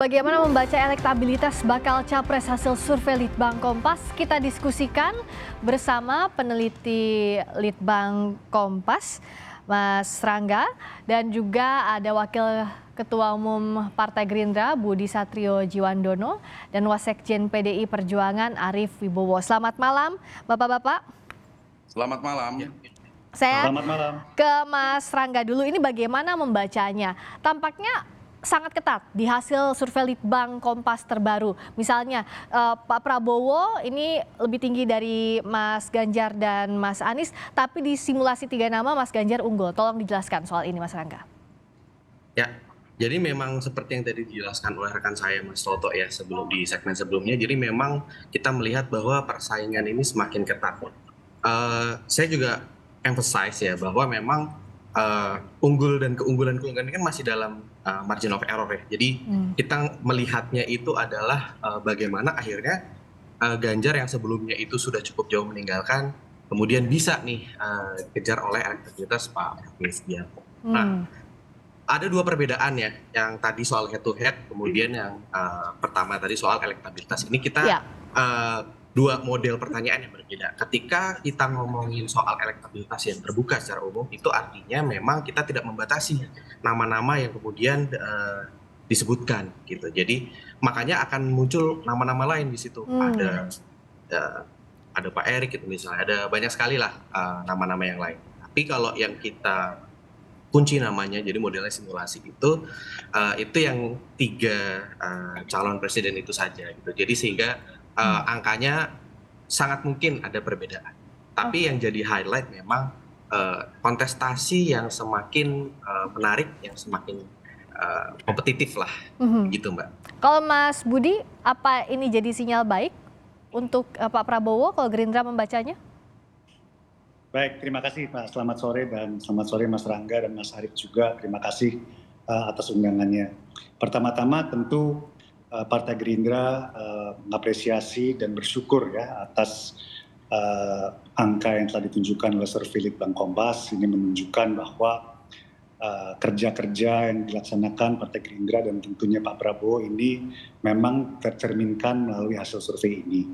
Bagaimana membaca elektabilitas bakal capres hasil survei Litbang Kompas? Kita diskusikan bersama peneliti Litbang Kompas, Mas Rangga, dan juga ada Wakil Ketua Umum Partai Gerindra, Budi Satrio Jiwandono, dan Wasekjen PDI Perjuangan, Arief Wibowo. Selamat malam, Bapak-Bapak. Selamat malam. Saya Selamat malam. ke Mas Rangga dulu, ini bagaimana membacanya? Tampaknya sangat ketat di hasil survei Litbang Kompas terbaru. Misalnya Pak Prabowo ini lebih tinggi dari Mas Ganjar dan Mas Anies, tapi di simulasi 3 nama Mas Ganjar unggul. Tolong dijelaskan soal ini, Mas Rangga. Ya, jadi memang seperti yang tadi dijelaskan oleh rekan saya Mas Toto ya di segmen sebelumnya. Jadi memang kita melihat bahwa persaingan ini semakin ketat. Saya juga emphasize ya bahwa memang unggul dan keunggulan ini kan masih dalam margin of error ya. Jadi kita melihatnya itu adalah bagaimana akhirnya Ganjar yang sebelumnya itu sudah cukup jauh meninggalkan, kemudian bisa nih dikejar oleh elektabilitas Pak Prabowo Subianto. Nah, ada dua perbedaan ya, yang tadi soal head to head, kemudian yang pertama tadi soal elektabilitas. Ini kita dua model pertanyaan yang berbeda. Ketika kita ngomongin soal elektabilitas yang terbuka secara umum, itu artinya memang kita tidak membatasi nama-nama yang kemudian disebutkan gitu. Jadi makanya akan muncul nama-nama lain di situ. Ada Pak Erik gitu misalnya, ada banyak sekali lah nama-nama yang lain. Tapi kalau yang kita kunci namanya, jadi modelnya simulasi itu yang 3 calon presiden itu saja gitu. Jadi sehingga angkanya sangat mungkin ada perbedaan. Tapi yang jadi highlight memang kontestasi yang semakin menarik, yang semakin kompetitif lah, gitu Mbak. Kalau Mas Budi, apa ini jadi sinyal baik untuk Pak Prabowo kalau Gerindra membacanya? Baik, terima kasih Pak. Selamat sore dan selamat sore Mas Rangga dan Mas Arief juga. Terima kasih atas undangannya. Pertama-tama tentu Partai Gerindra mengapresiasi dan bersyukur ya atas angka yang telah ditunjukkan oleh survei Litbang Kompas. Ini menunjukkan bahwa kerja-kerja yang dilaksanakan Partai Gerindra dan tentunya Pak Prabowo ini memang tercerminkan melalui hasil survei ini.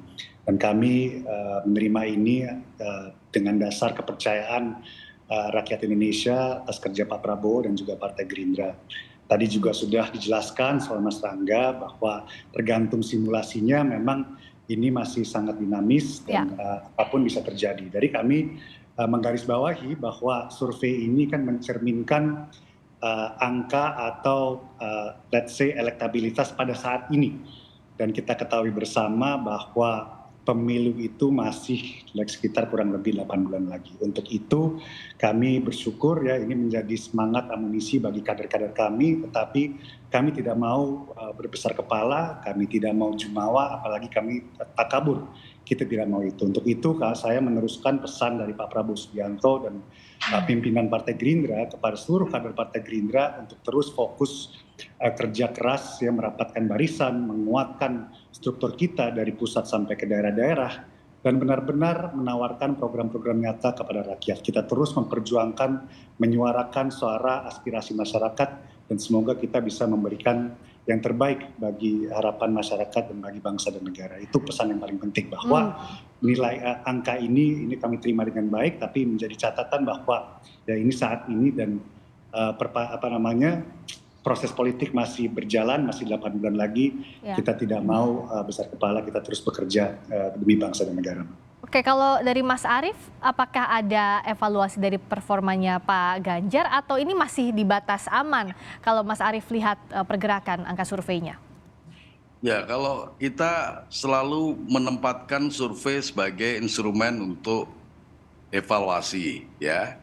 Dan kami menerima ini dengan dasar kepercayaan rakyat Indonesia atas kerja Pak Prabowo dan juga Partai Gerindra. Tadi juga sudah dijelaskan soal Mas Rangga bahwa tergantung simulasinya memang ini masih sangat dinamis dan apapun bisa terjadi. Dari kami menggarisbawahi bahwa survei ini kan mencerminkan angka atau let's say elektabilitas pada saat ini. Dan kita ketahui bersama bahwa pemilu itu masih sekitar kurang lebih 8 bulan lagi. Untuk itu kami bersyukur ya ini menjadi semangat amunisi bagi kader-kader kami, tetapi kami tidak mau berbesar kepala, kami tidak mau jumawa, apalagi kami takabur. Kita tidak mau itu. Untuk itu saya meneruskan pesan dari Pak Prabowo Subianto dan pimpinan Partai Gerindra kepada seluruh kader Partai Gerindra untuk terus fokus kerja keras ya, merapatkan barisan, menguatkan struktur kita dari pusat sampai ke daerah-daerah dan benar-benar menawarkan program-program nyata kepada rakyat. Kita terus memperjuangkan, menyuarakan suara aspirasi masyarakat dan semoga kita bisa memberikan yang terbaik bagi harapan masyarakat dan bagi bangsa dan negara. Itu pesan yang paling penting bahwa nilai angka ini kami terima dengan baik, tapi menjadi catatan bahwa ya ini saat ini dan proses politik masih berjalan, masih 8 bulan lagi. Kita tidak mau besar kepala, kita terus bekerja demi bangsa dan negara. Oke, kalau dari Mas Arief, apakah ada evaluasi dari performanya Pak Ganjar atau ini masih di batas aman kalau Mas Arief lihat pergerakan angka surveinya? Ya, kalau kita selalu menempatkan survei sebagai instrumen untuk evaluasi ya.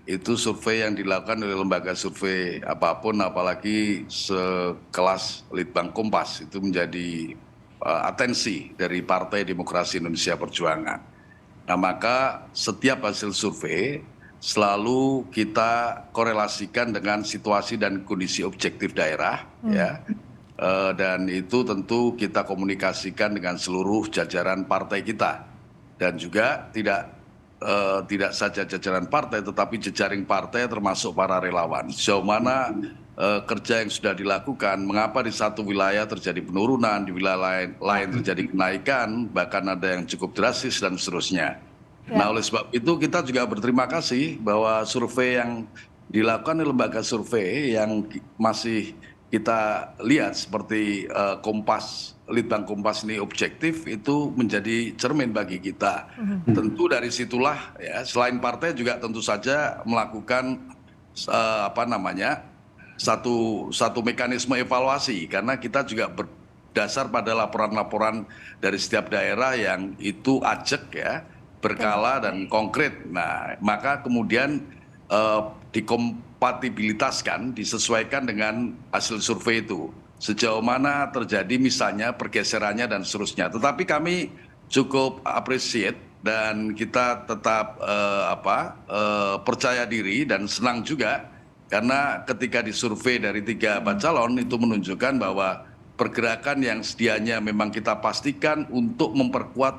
Itu survei yang dilakukan oleh lembaga survei apapun, apalagi sekelas Litbang Kompas, itu menjadi atensi dari Partai Demokrasi Indonesia Perjuangan. Nah, maka setiap hasil survei selalu kita korelasikan dengan situasi dan kondisi objektif daerah, ya. Dan itu tentu kita komunikasikan dengan seluruh jajaran partai kita, dan juga tidak saja jajaran partai tetapi jejaring partai termasuk para relawan. Sejauh mana kerja yang sudah dilakukan, mengapa di satu wilayah terjadi penurunan, di wilayah lain terjadi kenaikan, bahkan ada yang cukup drastis dan seterusnya. Nah, oleh sebab itu kita juga berterima kasih bahwa survei yang dilakukan oleh lembaga survei yang masih kita lihat seperti Kompas, Litbang Kompas ini objektif, itu menjadi cermin bagi kita. Tentu dari situlah ya, selain partai juga tentu saja melakukan satu mekanisme evaluasi, karena kita juga berdasar pada laporan-laporan dari setiap daerah yang itu ajak ya, berkala dan konkret. Nah, maka kemudian dikompatibilitaskan, disesuaikan dengan hasil survei itu. Sejauh mana terjadi misalnya pergeserannya dan seterusnya. Tetapi kami cukup appreciate dan kita tetap percaya diri dan senang juga karena ketika disurvei dari 3 calon itu menunjukkan bahwa pergerakan yang sedianya memang kita pastikan untuk memperkuat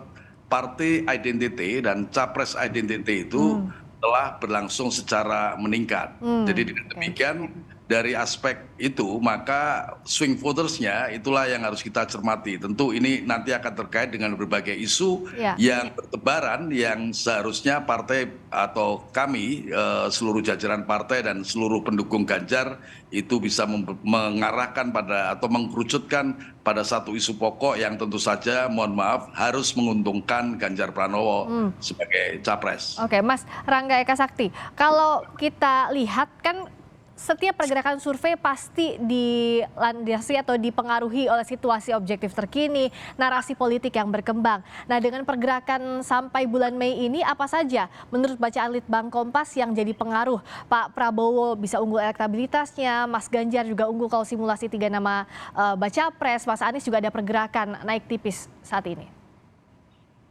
partai identity dan capres identity itu telah berlangsung secara meningkat. Jadi dengan demikian dari aspek itu maka swing votersnya itulah yang harus kita cermati. Tentu ini nanti akan terkait dengan berbagai isu yang bertebaran yang seharusnya partai atau kami seluruh jajaran partai dan seluruh pendukung Ganjar itu bisa mengarahkan pada atau mengkerucutkan pada satu isu pokok yang tentu saja mohon maaf harus menguntungkan Ganjar Pranowo sebagai capres. Oke, Mas Rangga Eka Sakti, kalau kita lihat kan setiap pergerakan survei pasti dilandasi atau dipengaruhi oleh situasi objektif terkini, narasi politik yang berkembang. Nah, dengan pergerakan sampai bulan Mei ini apa saja menurut bacaan Litbang Kompas yang jadi pengaruh? Pak Prabowo bisa unggul elektabilitasnya, Mas Ganjar juga unggul kalau simulasi 3 nama baca pres, Mas Anies juga ada pergerakan naik tipis saat ini.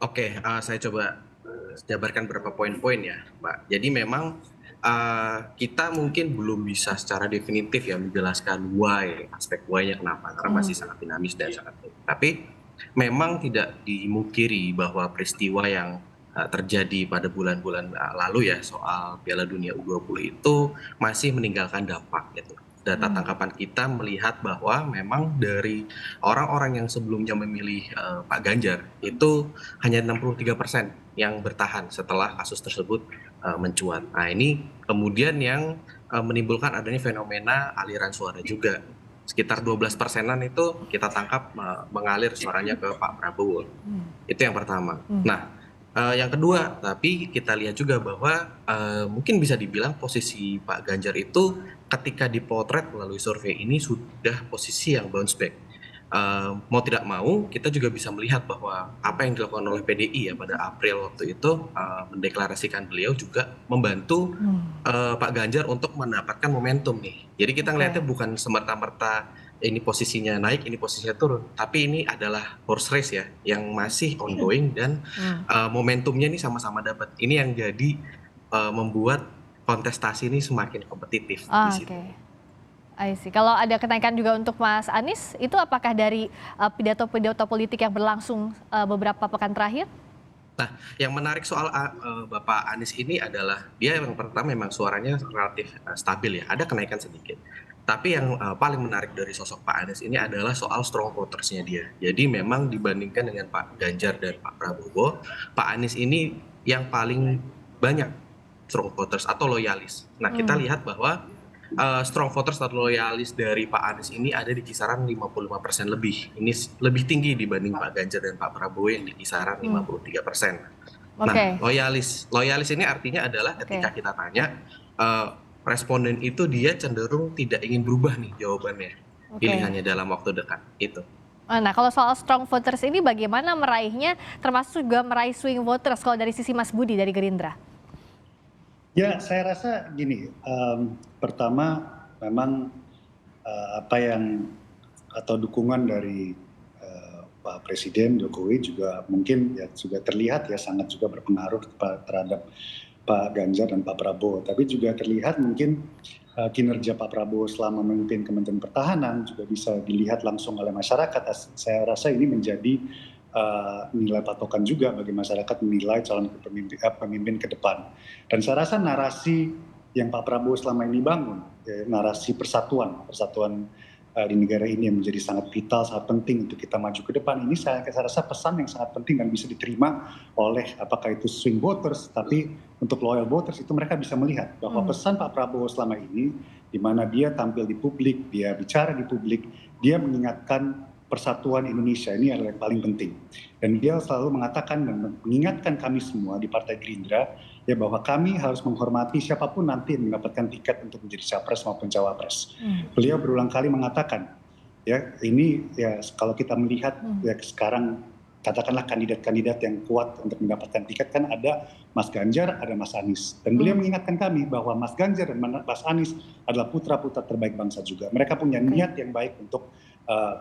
Oke, saya coba jabarkan beberapa poin-poin ya, Mbak. Jadi memang kita mungkin belum bisa secara definitif ya menjelaskan aspek why-nya kenapa, karena masih sangat dinamis dan sangat. Tapi memang tidak dimungkiri bahwa peristiwa yang terjadi pada bulan-bulan lalu ya soal Piala Dunia U20 itu masih meninggalkan dampak gitu. Data tangkapan kita melihat bahwa memang dari orang-orang yang sebelumnya memilih Pak Ganjar itu hanya 63% yang bertahan setelah kasus tersebut mencuat. Nah, ini kemudian yang menimbulkan adanya fenomena aliran suara juga. Sekitar 12%-an itu kita tangkap mengalir suaranya ke Pak Prabowo. Itu yang pertama. Nah, yang kedua, tapi kita lihat juga bahwa mungkin bisa dibilang posisi Pak Ganjar itu ketika dipotret melalui survei ini sudah posisi yang bounce back. Mau tidak mau kita juga bisa melihat bahwa apa yang dilakukan oleh PDI ya pada April waktu itu mendeklarasikan beliau juga membantu Pak Ganjar untuk mendapatkan momentum nih. Jadi kita ngelihatnya bukan semerta-merta ini posisinya naik, ini posisinya turun, tapi ini adalah horse race ya yang masih ongoing dan momentumnya ini sama-sama dapat. Ini yang jadi membuat kontestasi ini semakin kompetitif di situ. I see. Kalau ada kenaikan juga untuk Mas Anies, itu apakah dari pidato-pidato politik yang berlangsung beberapa pekan terakhir? Nah, yang menarik soal Bapak Anies ini adalah dia yang pertama memang suaranya relatif stabil ya, ada kenaikan sedikit. Tapi yang paling menarik dari sosok Pak Anies ini adalah soal strong votersnya dia. Jadi memang dibandingkan dengan Pak Ganjar dan Pak Prabowo, Pak Anies ini yang paling banyak strong voters atau loyalis. Nah, kita lihat bahwa strong voters atau loyalis dari Pak Anies ini ada di kisaran 55% lebih. Ini lebih tinggi dibanding Pak Ganjar dan Pak Prabowo yang di kisaran 53%. Nah, loyalis ini artinya adalah ketika kita tanya, responden itu dia cenderung tidak ingin berubah nih jawabannya, pilihannya dalam waktu dekat itu. Nah, kalau soal strong voters ini bagaimana meraihnya, termasuk juga meraih swing voters kalau dari sisi Mas Budi dari Gerindra? Ya, saya rasa gini, pertama memang atau dukungan dari Pak Presiden Jokowi juga mungkin ya juga terlihat ya sangat juga berpengaruh terhadap Pak Ganjar dan Pak Prabowo. Tapi juga terlihat mungkin kinerja Pak Prabowo selama memimpin Kementerian Pertahanan juga bisa dilihat langsung oleh masyarakat. Saya rasa ini menjadi nilai patokan juga bagi masyarakat menilai calon pemimpin ke depan. Dan saya rasa narasi yang Pak Prabowo selama ini bangun narasi persatuan di negara ini yang menjadi sangat vital, sangat penting untuk kita maju ke depan. Ini saya rasa pesan yang sangat penting dan bisa diterima oleh apakah itu swing voters, tapi untuk loyal voters itu mereka bisa melihat bahwa pesan Pak Prabowo selama ini, di mana dia tampil di publik, dia bicara di publik, dia mengingatkan persatuan Indonesia ini adalah yang paling penting. Dan dia selalu mengatakan dan mengingatkan kami semua di Partai Gerindra ya bahwa kami harus menghormati siapapun nanti yang mendapatkan tiket untuk menjadi capres maupun cawapres. Beliau berulang kali mengatakan ya ini ya kalau kita melihat ya sekarang katakanlah kandidat-kandidat yang kuat untuk mendapatkan tiket kan ada Mas Ganjar, ada Mas Anies. Dan beliau mengingatkan kami bahwa Mas Ganjar dan Mas Anies adalah putra-putra terbaik bangsa juga. Mereka punya niat yang baik untuk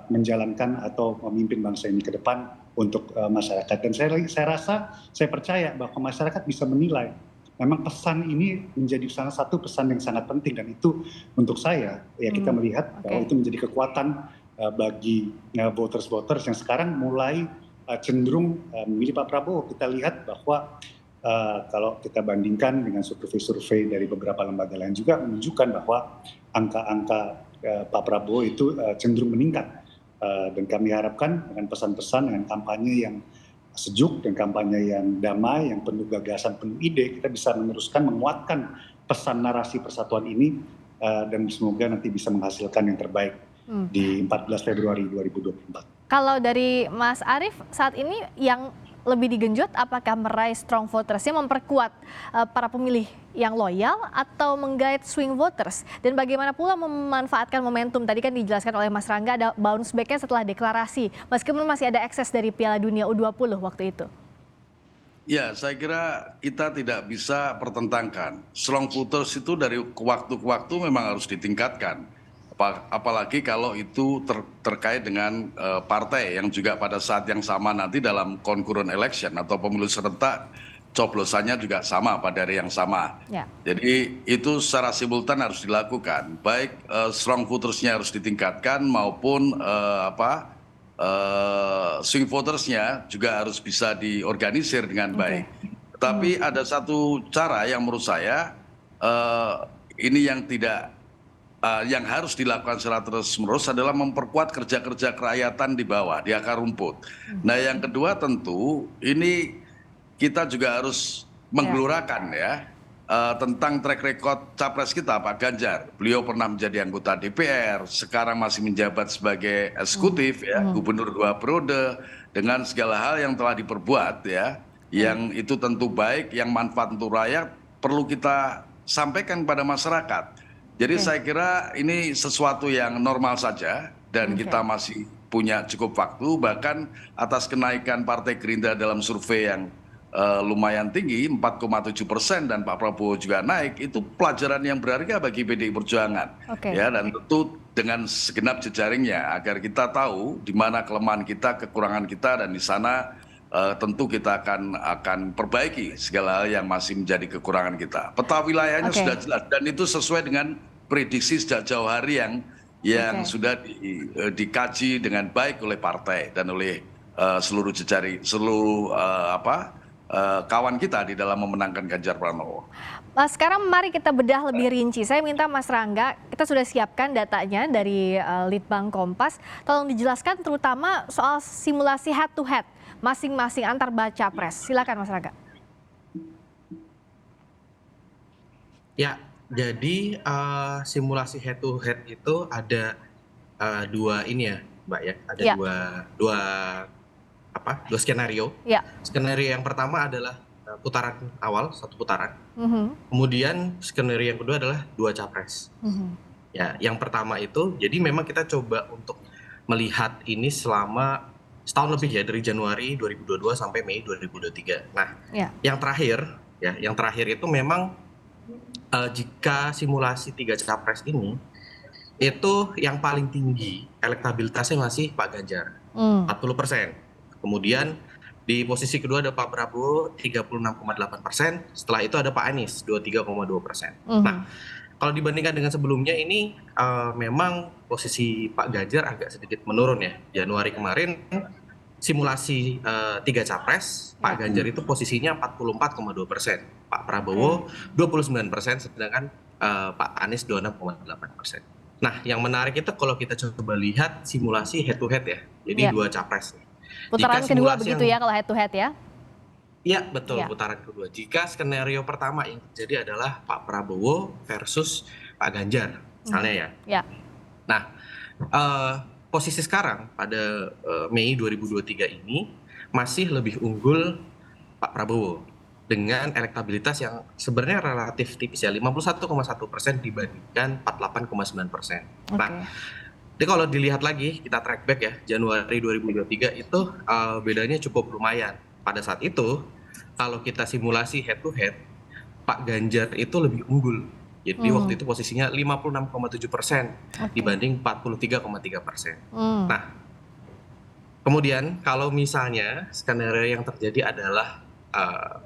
menjalankan atau memimpin bangsa ini ke depan untuk masyarakat. Dan saya rasa, saya percaya bahwa masyarakat bisa menilai. Memang pesan ini menjadi salah satu pesan yang sangat penting dan itu untuk saya ya kita melihat bahwa itu menjadi kekuatan bagi voters-voters yang sekarang mulai cenderung memilih Pak Prabowo. Kita lihat bahwa kalau kita bandingkan dengan survei-survei dari beberapa lembaga lain juga menunjukkan bahwa angka-angka Pak Prabowo itu cenderung meningkat dan kami harapkan dengan pesan-pesan dengan kampanye yang sejuk dan kampanye yang damai, yang penuh gagasan, penuh ide, kita bisa meneruskan menguatkan pesan narasi persatuan ini dan semoga nanti bisa menghasilkan yang terbaik di 14 Februari 2024. Kalau dari Mas Arief saat ini yang lebih digenjot apakah meraih strong votersnya, memperkuat para pemilih yang loyal atau menggait swing voters? Dan bagaimana pula memanfaatkan momentum, tadi kan dijelaskan oleh Mas Rangga ada bounce back-nya setelah deklarasi, meskipun masih ada ekses dari Piala Dunia U20 waktu itu. Ya, saya kira kita tidak bisa pertentangkan. Strong voters itu dari waktu ke waktu memang harus ditingkatkan. Apalagi kalau itu terkait dengan partai yang juga pada saat yang sama nanti dalam concurrent election atau pemilu serentak coblosannya juga sama pada hari yang sama. Ya. Jadi itu secara simultan harus dilakukan. Baik strong votersnya harus ditingkatkan maupun swing votersnya juga harus bisa diorganisir dengan baik. Tetapi ada satu cara yang menurut saya ini yang harus dilakukan secara terus-menerus adalah memperkuat kerja-kerja kerakyatan di bawah, di akar rumput. Nah yang kedua tentu ini kita juga harus menggelurakan ya tentang track record capres kita Pak Ganjar. Beliau pernah menjadi anggota DPR, sekarang masih menjabat sebagai eksekutif ya, gubernur 2 periode dengan segala hal yang telah diperbuat ya, yang itu tentu baik, yang manfaat untuk rakyat perlu kita sampaikan kepada masyarakat. Jadi saya kira ini sesuatu yang normal saja dan kita masih punya cukup waktu, bahkan atas kenaikan Partai Gerindra dalam survei yang lumayan tinggi 4,7% dan Pak Prabowo juga naik, itu pelajaran yang berharga bagi PDI Perjuangan. Ya, dan tentu dengan segenap jejaringnya agar kita tahu di mana kelemahan kita, kekurangan kita, dan di sana tentu kita akan perbaiki segala hal yang masih menjadi kekurangan kita. Peta wilayahnya sudah jelas dan itu sesuai dengan prediksi sejak jauh hari yang sudah dikaji dengan baik oleh partai dan oleh seluruh kawan kita di dalam memenangkan Ganjar Pranowo. Mas, sekarang mari kita bedah lebih rinci. Saya minta Mas Rangga, kita sudah siapkan datanya dari Litbang Kompas. Tolong dijelaskan terutama soal simulasi head to head masing-masing antar baca pres. Silakan Mas Rangga. Ya, jadi simulasi head to head itu ada dua ini ya, Mbak ya. Ada dua skenario. Ya. Skenario yang pertama adalah putaran awal, 1 putaran. Kemudian skenario yang kedua adalah 2 capres. Ya, yang pertama itu, jadi memang kita coba untuk melihat ini selama setahun lebih ya, dari Januari 2022 sampai Mei 2023. Nah, yang terakhir itu memang jika simulasi 3 capres ini, itu yang paling tinggi elektabilitasnya masih Pak Ganjar, 40%. Kemudian di posisi kedua ada Pak Prabowo 36,8%, setelah itu ada Pak Anies 23,2%. Nah, kalau dibandingkan dengan sebelumnya ini memang posisi Pak Ganjar agak sedikit menurun ya. Januari kemarin simulasi 3 capres, Pak Ganjar itu posisinya 44,2%, Pak Prabowo 29%, sedangkan Pak Anies 26,8%. Nah, yang menarik itu kalau kita coba lihat simulasi head to head ya, jadi Ya. dua capres. Putaran Jika kedua simulasi begitu ya kalau head to head ya? Iya, betul, Ya. putaran kedua. Jika skenario pertama yang terjadi adalah Pak Prabowo versus Pak Ganjar, misalnya ya. Ya. Nah, posisi sekarang pada Mei 2023 ini masih lebih unggul Pak Prabowo dengan elektabilitas yang sebenarnya relatif tipis ya, 51,1% dibandingkan 48,9%. Nah, Oke. jadi kalau dilihat lagi, kita track back ya, Januari 2023 itu bedanya cukup lumayan. Pada saat itu, kalau kita simulasi head to head, Pak Ganjar itu lebih unggul. Jadi waktu itu posisinya 56,7% dibanding 43,3%. Nah, kemudian kalau misalnya skenario yang terjadi adalah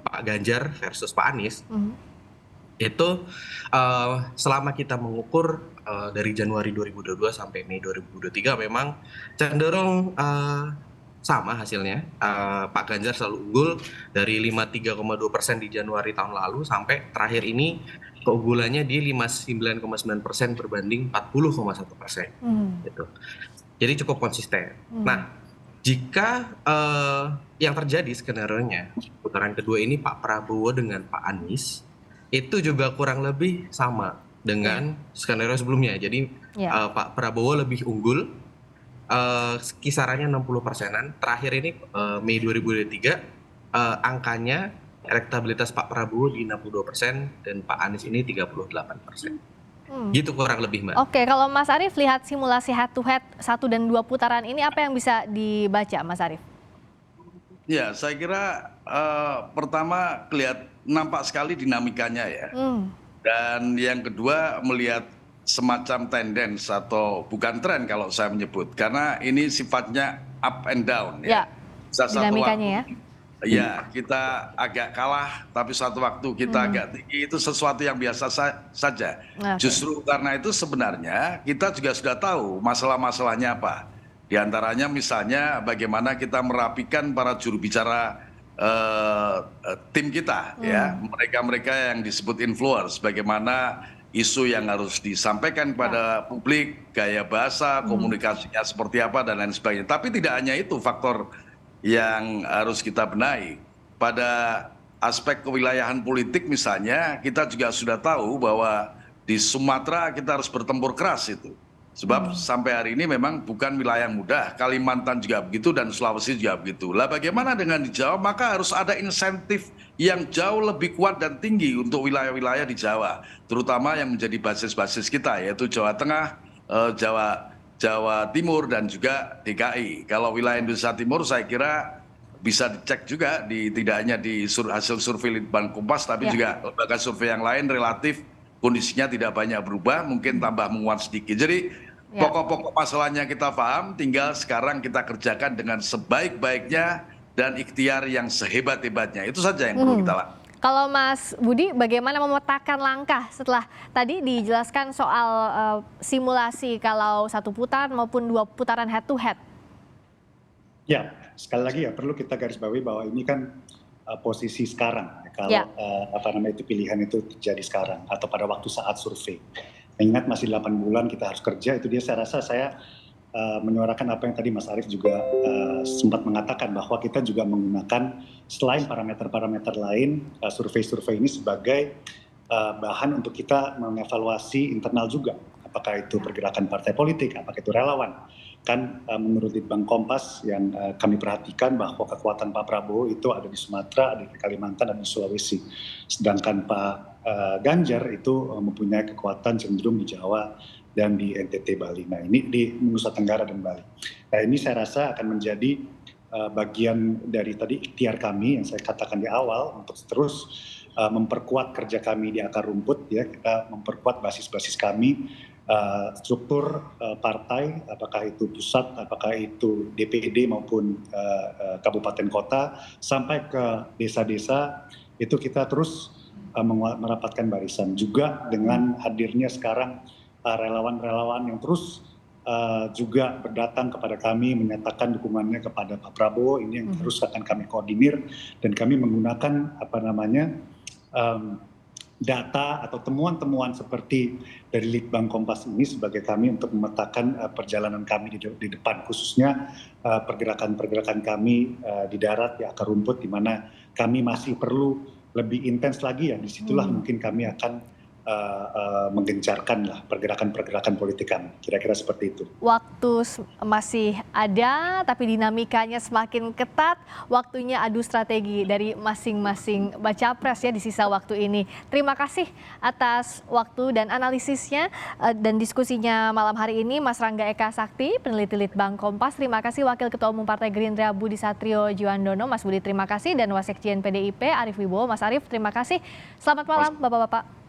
Pak Ganjar versus Pak Anies, itu selama kita mengukur dari Januari 2022 sampai Mei 2023 memang cenderung sama hasilnya. Pak Ganjar selalu unggul dari 53,2% di Januari tahun lalu sampai terakhir ini keunggulannya di 59,9% berbanding 40,1%. Gitu. Jadi cukup konsisten. Nah, jika yang terjadi skenario-nya putaran kedua ini Pak Prabowo dengan Pak Anies itu juga kurang lebih sama dengan skenario sebelumnya. Jadi Pak Prabowo lebih unggul, kisarannya 60%-an. Terakhir ini Mei 2023 angkanya elektabilitas Pak Prabowo di 62% dan Pak Anies ini 38%. Gitu kurang lebih, Mbak. Oke, kalau Mas Arief lihat simulasi head to head 1 dan 2 putaran ini apa yang bisa dibaca, Mas Arief? Ya, saya kira pertama nampak sekali dinamikanya ya. Dan yang kedua melihat semacam tendens atau bukan tren kalau saya menyebut, karena ini sifatnya up and down ya. Dinamikanya ya. Ya, kita agak kalah, tapi suatu waktu kita agak tinggi, itu sesuatu yang biasa saja. Justru karena itu sebenarnya kita juga sudah tahu masalah-masalahnya apa. Di antaranya misalnya bagaimana kita merapikan para juru bicara tim kita, ya, mereka-mereka yang disebut influence, bagaimana isu yang harus disampaikan kepada publik, gaya bahasa, komunikasinya seperti apa dan lain sebagainya. Tapi tidak hanya itu faktor yang harus kita benahi. Pada aspek kewilayahan politik misalnya, kita juga sudah tahu bahwa di Sumatera kita harus bertempur keras itu. Sebab sampai hari ini memang bukan wilayah mudah, Kalimantan juga begitu dan Sulawesi juga begitu. Lah bagaimana dengan di Jawa? Maka harus ada insentif yang jauh lebih kuat dan tinggi untuk wilayah-wilayah di Jawa. Terutama yang menjadi basis-basis kita, yaitu Jawa Tengah, Jawa Timur dan juga DKI. Kalau wilayah Indonesia Timur saya kira bisa dicek juga tidak hanya di hasil survei Litbang Kompas tapi juga lembaga survei yang lain relatif kondisinya tidak banyak berubah, mungkin tambah menguat sedikit. Jadi pokok-pokok masalahnya kita paham, tinggal sekarang kita kerjakan dengan sebaik-baiknya dan ikhtiar yang sehebat-hebatnya. Itu saja yang perlu kita lakukan. Kalau Mas Budi, bagaimana memetakan langkah setelah tadi dijelaskan soal simulasi kalau 1 putaran maupun 2 putaran head to head? Ya, sekali lagi ya perlu kita garis bawahi bahwa ini kan posisi sekarang. Kalau itu pilihan itu terjadi sekarang atau pada waktu saat survei. Ingat masih 8 bulan kita harus kerja, itu dia saya rasa saya menyuarakan apa yang tadi Mas Arief juga sempat mengatakan bahwa kita juga menggunakan selain parameter-parameter lain survei-survei ini sebagai bahan untuk kita mengevaluasi internal juga, apakah itu pergerakan partai politik, apakah itu relawan. Kan menurut Litbang Kompas yang kami perhatikan bahwa kekuatan Pak Prabowo itu ada di Sumatera, ada di Kalimantan, dan di Sulawesi. Sedangkan Pak Ganjar itu mempunyai kekuatan cenderung di Jawa dan di NTT Bali. Nah ini di Nusa Tenggara dan Bali. Nah ini saya rasa akan menjadi bagian dari tadi ikhtiar kami yang saya katakan di awal untuk terus memperkuat kerja kami di akar rumput, ya, kita memperkuat basis-basis kami, struktur partai, apakah itu pusat, apakah itu DPD maupun kabupaten kota, sampai ke desa-desa, itu kita terus merapatkan barisan. Juga dengan hadirnya sekarang relawan-relawan yang terus juga berdatang kepada kami menyatakan dukungannya kepada Pak Prabowo, ini yang terus akan kami koordinir dan kami menggunakan data atau temuan-temuan seperti dari Litbang Kompas ini sebagai kami untuk memetakan perjalanan kami di depan, khususnya pergerakan-pergerakan kami di darat, di akar rumput, di mana kami masih perlu lebih intens lagi ya. Disitulah mungkin kami akan menggencarkan lah pergerakan-pergerakan politik kami. Kira-kira seperti itu. Waktu masih ada, tapi dinamikanya semakin ketat. Waktunya adu strategi dari masing-masing baca pres ya di sisa waktu ini. Terima kasih atas waktu dan analisisnya dan diskusinya malam hari ini, Mas Rangga Eka Sakti, peneliti Litbang Kompas. Terima kasih Wakil Ketua Umum Partai Gerindra Budi Satrio Juwandono. Mas Budi terima kasih, dan Wasekjen PDIP Arief Wibowo. Mas Arief terima kasih. Selamat malam Bapak-Bapak.